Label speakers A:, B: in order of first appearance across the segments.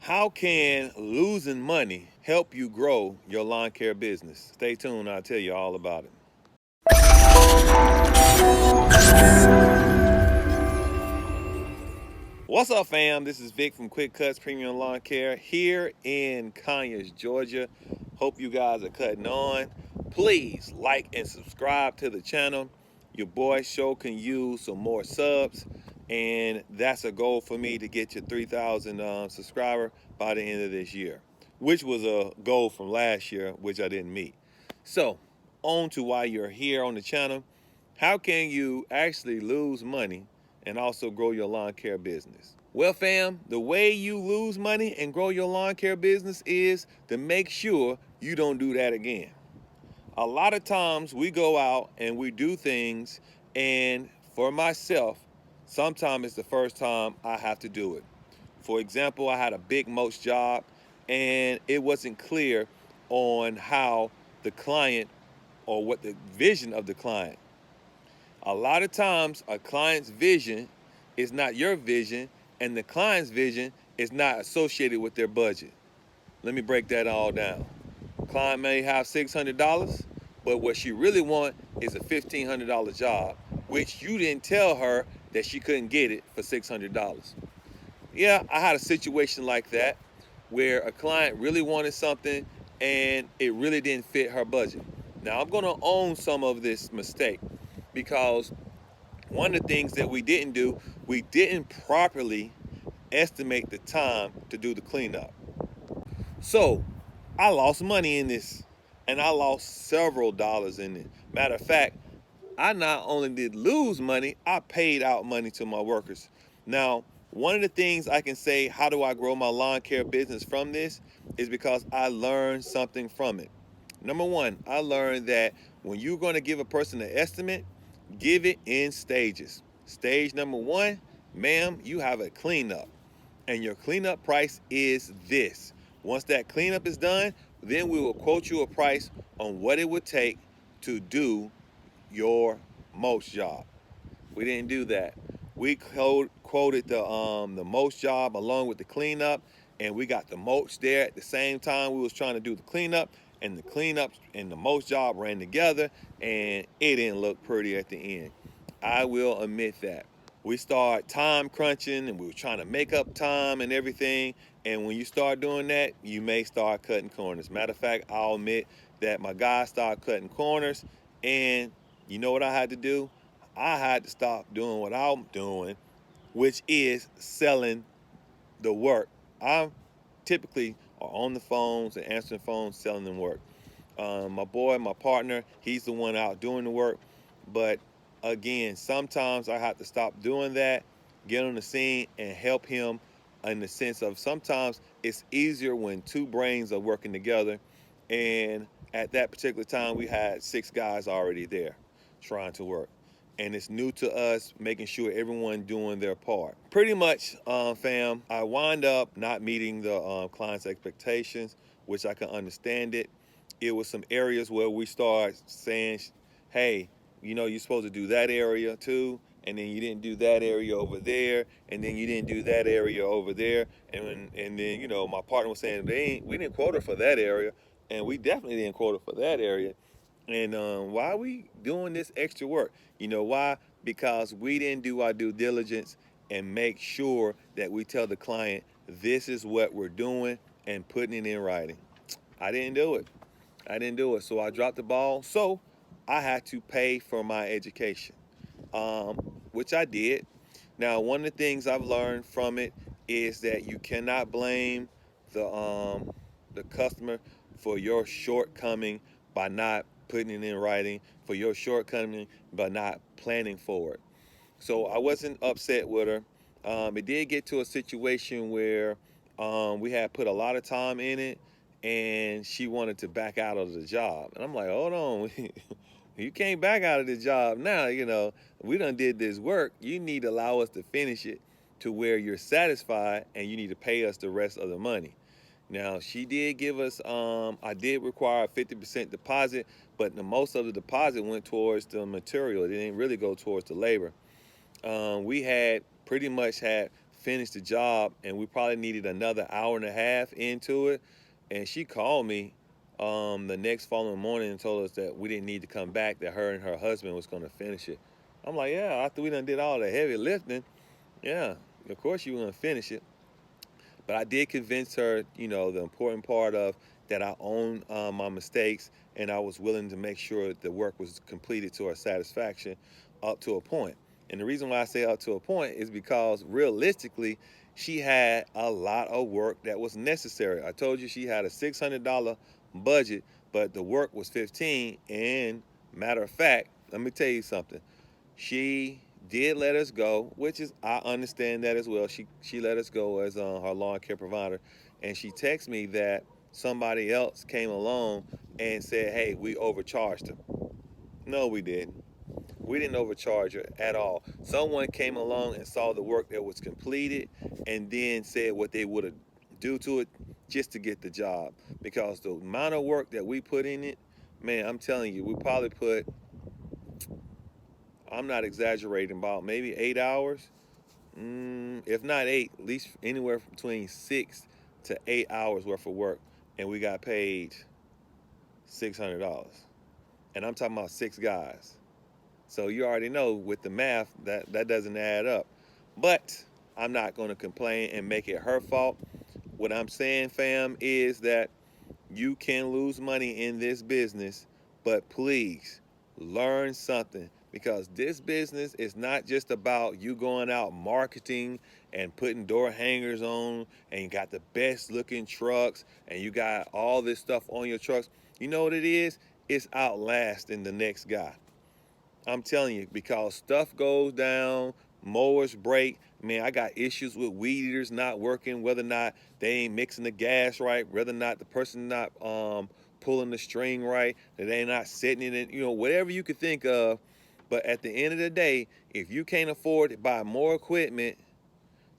A: How can losing money help you grow your lawn care business? Stay tuned, I'll tell you all about it. What's up, fam? This is Vic from Cutz Premium Lawn Care here in Conyers, Georgia. Hope you guys are cutting on. Please like and subscribe to the channel. Your boy show can use some more subs, and that's a goal for me to get to 3,000 subscriber by the end of this year, which was a goal from last year, which I didn't meet. So, on to why you're here on the channel. How can you actually lose money and also grow your lawn care business? Well, fam, the way you lose money and grow your lawn care business is to make sure you don't do that again. A lot of times we go out and we do things, and for myself, sometimes it's the first time I have to do it. For example, I had a big mulch job and it wasn't clear on how the client or what the vision of the client. A lot of times a client's vision is not your vision, and the client's vision is not associated with their budget. Let me break that all down. Client may have $600, but what she really wants is a $1,500 job, which you didn't tell her that she couldn't get it for $600. Yeah, I had a situation like that where a client really wanted something and it really didn't fit her budget. Now, I'm gonna own some of this mistake because one of the things that we didn't do, we didn't properly estimate the time to do the cleanup. So I lost money in this, and I lost several dollars in it. Matter of fact, I not only did lose money, I paid out money to my workers. Now, one of the things I can say, how do I grow my lawn care business from this, is because I learned something from it. Number one, I learned that when you're going to give a person an estimate, give it in stages. Stage number one, ma'am, you have a cleanup, and your cleanup price is this. Once that cleanup is done, then we will quote you a price on what it would take to do your mulch job. We didn't do that. We quoted the mulch job along with the cleanup, and we got the mulch there at the same time we was trying to do the cleanup, and the cleanup and the mulch job ran together, and it didn't look pretty at the end. I will admit that. We start time crunching and we were trying to make up time and everything. And when you start doing that, you may start cutting corners. Matter of fact, I'll admit that my guys started cutting corners, and you know what I had to do? I had to stop doing what I'm doing, which is selling the work. I typically are on the phones and answering phones, selling them work. My boy, my partner, he's the one out doing the work. But again, sometimes I have to stop doing that, get on the scene and help him, in the sense of sometimes it's easier when two brains are working together. And at that particular time, we had 6 guys already there trying to work. And it's new to us, making sure everyone doing their part. Pretty much, fam, I wind up not meeting the client's expectations, which I can understand it. It was some areas where we start saying, hey, you know, you're supposed to do that area too, and then you didn't do that area over there, and then you didn't do that area over there, and then, you know, my partner was saying we didn't quote her for that area, and we definitely didn't quote her for that area. And why are we doing this extra work? You know why? Because we didn't do our due diligence and make sure that we tell the client this is what we're doing and putting it in writing. I didn't do it. So I dropped the ball. So I had to pay for my education, which I did. Now, one of the things I've learned from it is that you cannot blame the customer for your shortcoming by not putting it in writing, for your shortcoming by not planning for it. So I wasn't upset with her. It did get to a situation where we had put a lot of time in it, and she wanted to back out of the job. And I'm like, hold on, you can't back out of the job now. You know, we done did this work. You need to allow us to finish it to where you're satisfied, and you need to pay us the rest of the money. Now, she did give us, I did require a 50% deposit, but the most of the deposit went towards the material. It didn't really go towards the labor. We had pretty much had finish the job, and we probably needed another hour and a half into it. And she called me the next following morning and told us that we didn't need to come back, that her and her husband was going to finish it. I'm like, yeah, after we done did all the heavy lifting, yeah, of course you want to finish it. But I did convince her, the important part of that I own my mistakes, and I was willing to make sure that the work was completed to her satisfaction up to a point. And the reason why I say up to a point is because realistically, she had a lot of work that was necessary. I told you she had a $600 budget, but the work was 15. And matter of fact, let me tell you something. She did let us go, which is I understand that as well. She let us go as her lawn care provider, and she texted me that somebody else came along and said, "Hey, we overcharged her." No, we didn't. We didn't overcharge her at all. Someone came along and saw the work that was completed, and then said what they would have do to it just to get the job. Because the amount of work that we put in it, man, I'm telling you, we probably put, I'm not exaggerating, about maybe 8 hours. If not eight, at least anywhere between 6 to 8 hours worth of work, and we got paid $600. And I'm talking about 6 guys. So you already know with the math that doesn't add up. But I'm not going to complain and make it her fault. What I'm saying, fam, is that you can lose money in this business, but please learn something, because this business is not just about you going out marketing and putting door hangers on, and you got the best looking trucks and you got all this stuff on your trucks. You know what it is? It's outlasting the next guy. I'm telling you, because stuff goes down, mowers break. Man, I got issues with weed eaters not working, whether or not they ain't mixing the gas right, whether or not the person not pulling the string right, that they not setting it in, whatever you could think of. But at the end of the day, if you can't afford to buy more equipment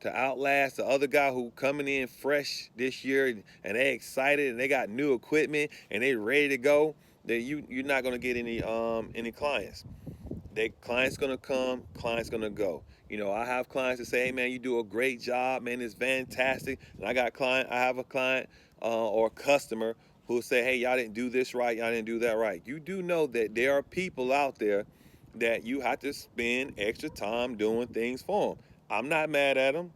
A: to outlast the other guy who coming in fresh this year, and they excited and they got new equipment and they ready to go, then you're not gonna get any clients. Clients gonna come, clients gonna go. I have clients that say, "Hey man, you do a great job, man. It's fantastic." And I have a client or customer who say, "Hey, y'all didn't do this right, y'all didn't do that right." You do know that there are people out there that you have to spend extra time doing things for them. I'm not mad at them.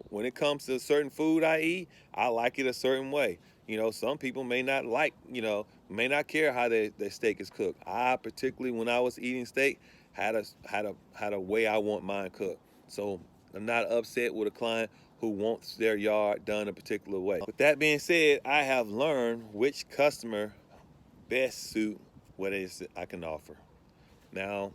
A: When it comes to certain food I eat, I like it a certain way. Some people may not like, may not care how their steak is cooked. I particularly, when I was eating steak, had a way I want mine cooked. So I'm not upset with a client who wants their yard done a particular way. With that being said, I have learned which customer best suit what it is that I can offer. Now,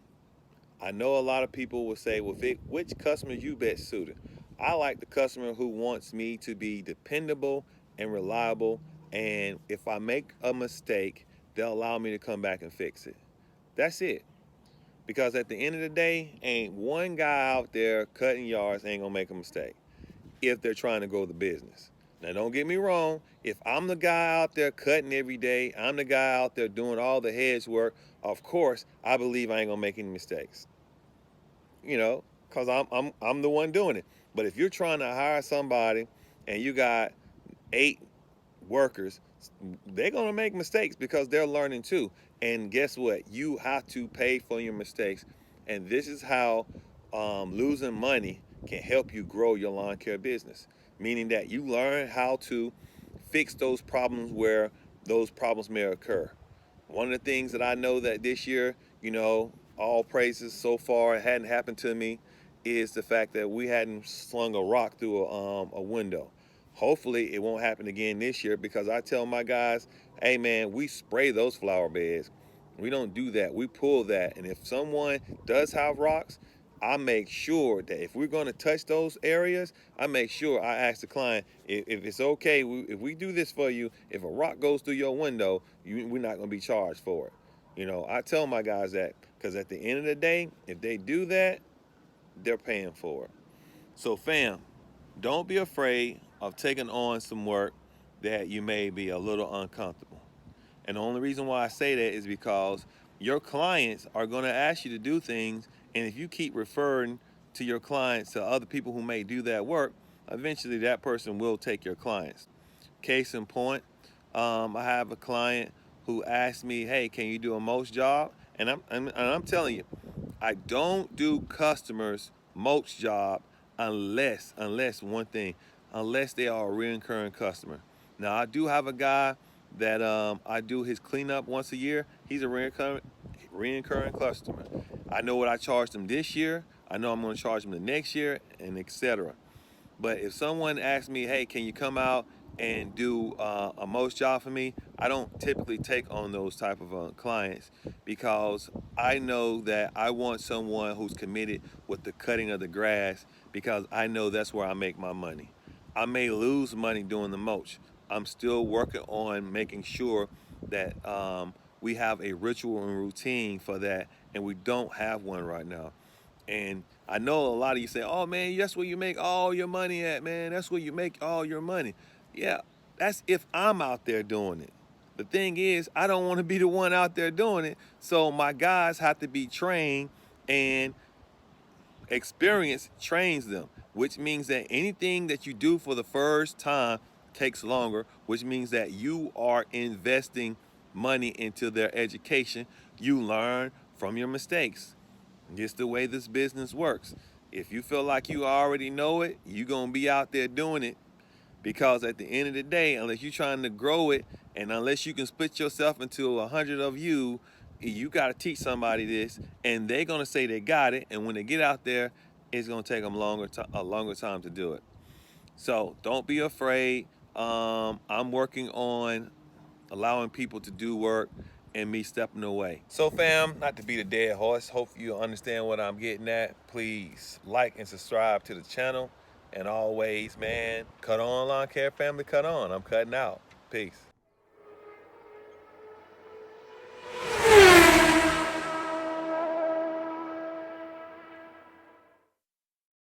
A: I know a lot of people will say, well, Vic, which customer you best suited? I like the customer who wants me to be dependable and reliable, and if I make a mistake, they'll allow me to come back and fix it. That's it. Because at the end of the day, ain't one guy out there cutting yards ain't gonna make a mistake if they're trying to grow the business. Now, don't get me wrong. If I'm the guy out there cutting every day, I'm the guy out there doing all the hedge work, of course, I believe I ain't gonna make any mistakes. Because I'm the one doing it. But if you're trying to hire somebody and you got 8 workers, they're gonna make mistakes because they're learning too. And guess what? You have to pay for your mistakes. And this is how losing money can help you grow your lawn care business. Meaning that you learn how to fix those problems where those problems may occur. One of the things that I know that this year, all praises so far, it hadn't happened to me, is the fact that we hadn't slung a rock through a window. Hopefully it won't happen again this year, because I tell my guys, hey man, we spray those flower beds. We don't do that. We pull that. And if someone does have rocks, I make sure that if we're going to touch those areas, I make sure I ask the client if it's okay. If we do this for you, if a rock goes through your window, we're not going to be charged for it. I tell my guys that, because at the end of the day, if they do that, they're paying for it. So fam, don't be afraid of taking on some work that you may be a little uncomfortable. And the only reason why I say that is because your clients are going to ask you to do things, and if you keep referring to your clients, to other people who may do that work, eventually that person will take your clients. Case in point, I have a client who asked me, "Hey, can you do a mulch job?" And I'm telling you, I don't do customers mulch job unless one thing, unless they are a recurring customer. Now I do have a guy that I do his cleanup once a year. He's a recurring customer. I know what I charged him this year. I know I'm going to charge him the next year, and etc. But if someone asks me, "Hey, can you come out and do a mulch job for me?" I don't typically take on those type of clients, because I know that I want someone who's committed with the cutting of the grass, because I know that's where I make my money. I may lose money doing the mulch. I'm still working on making sure that we have a ritual and routine for that, and we don't have one right now. And I know a lot of you say, "Oh man, that's where you make all your money at, man. That's where you make all your money." Yeah, that's if I'm out there doing it. The thing is, I don't want to be the one out there doing it. So my guys have to be trained, and experience trains them, which means that anything that you do for the first time takes longer, which means that you are investing money into their education. You learn from your mistakes. It's the way this business works. If you feel like you already know it, you're going to be out there doing it, because at the end of the day, unless you're trying to grow it, and unless you can split yourself into 100 of you got to teach somebody this, and they're going to say they got it. And when they get out there, it's going to take them a longer time to do it. So don't be afraid. I'm working on allowing people to do work and me stepping away. So fam, not to beat a dead horse, hope you understand what I'm getting at. Please like and subscribe to the channel. And always, man, cut on, lawn care family, cut on. I'm cutting out. Peace.